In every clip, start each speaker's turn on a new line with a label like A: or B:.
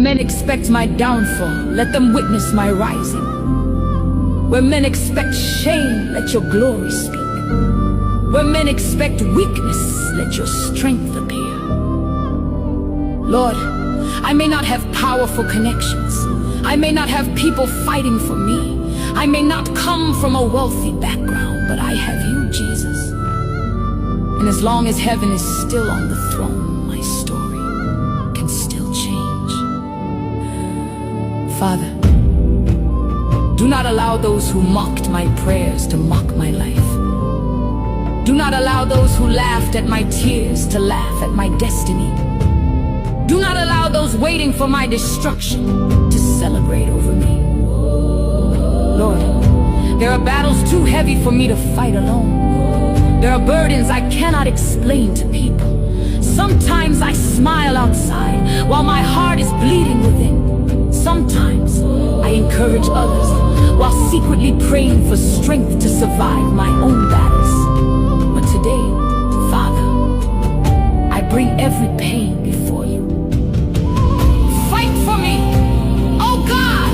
A: men expect my downfall, let them witness my rising. Where men expect shame, let your glory speak. Where men expect weakness, let your strength appear. Lord, I may not have powerful connections. I may not have people fighting for me. I may not come from a wealthy background, but I have you, Jesus. And as long as heaven is still on the throne, my story can still change. Father, do not allow those who mocked my prayers to mock my life. Do not allow those who laughed at my tears to laugh at my destiny. Do not allow those waiting for my destruction to celebrate over me. Lord, there are battles too heavy for me to fight alone. There are burdens I cannot explain to people. Sometimes I smile outside while my heart is bleeding within. Sometimes I encourage others while secretly praying for strength to survive my own battles. But today, Father, I bring every pain before you. Fight for me, oh God!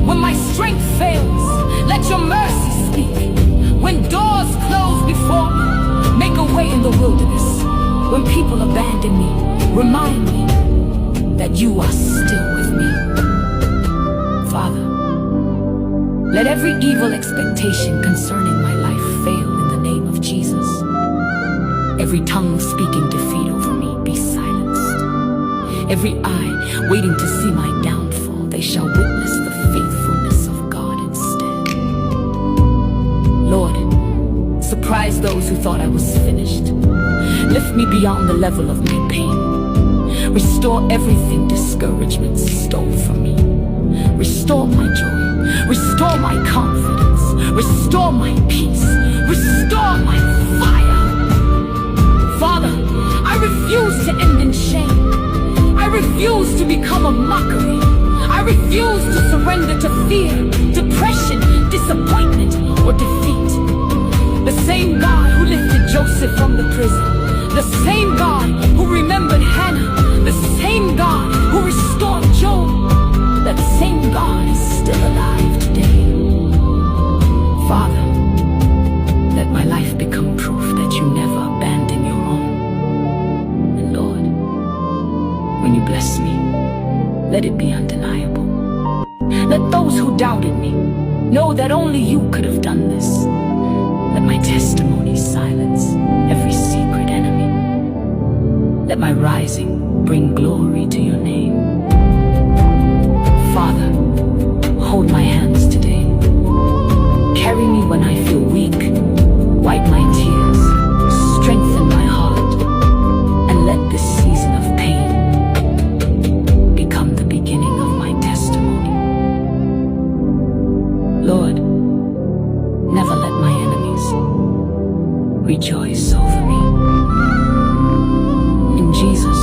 A: When my strength fails, let your mercy speak. When doors close before me, make a way in the wilderness. When people abandon me, remind me that you are still with me. Father, let every evil expectation concerning my life fail in the name of Jesus. Every tongue speaking defeat over me be silenced. Every eye waiting to see my downfall, they shall witness the faithfulness of God instead. Lord, surprise those who thought I was finished. Lift me beyond the level of my pain. Restore everything discouragement stole from me. Restore my joy. Restore my confidence. Restore my peace. Restore my fire. Father, I refuse to end in shame. I refuse to become a mockery. I refuse to surrender to fear, depression, disappointment, or defeat. The same God who lifted Joseph from the prison, the same God who remembered Hannah, the same God who restored Job, that same God is still alive today. Father, let my life become proof that you never abandon your own. And Lord, when you bless me, let it be undeniable. Let those who doubted me know that only you could have done this. Let my testimony silence every secret enemy. Let my rising bring glory to your name. Father, hold my hands today. Carry me when I feel weak. Wipe my tears. Strengthen my heart. And let this season of pain become the beginning of my testimony. Lord, never let my enemies rejoice over me. In Jesus'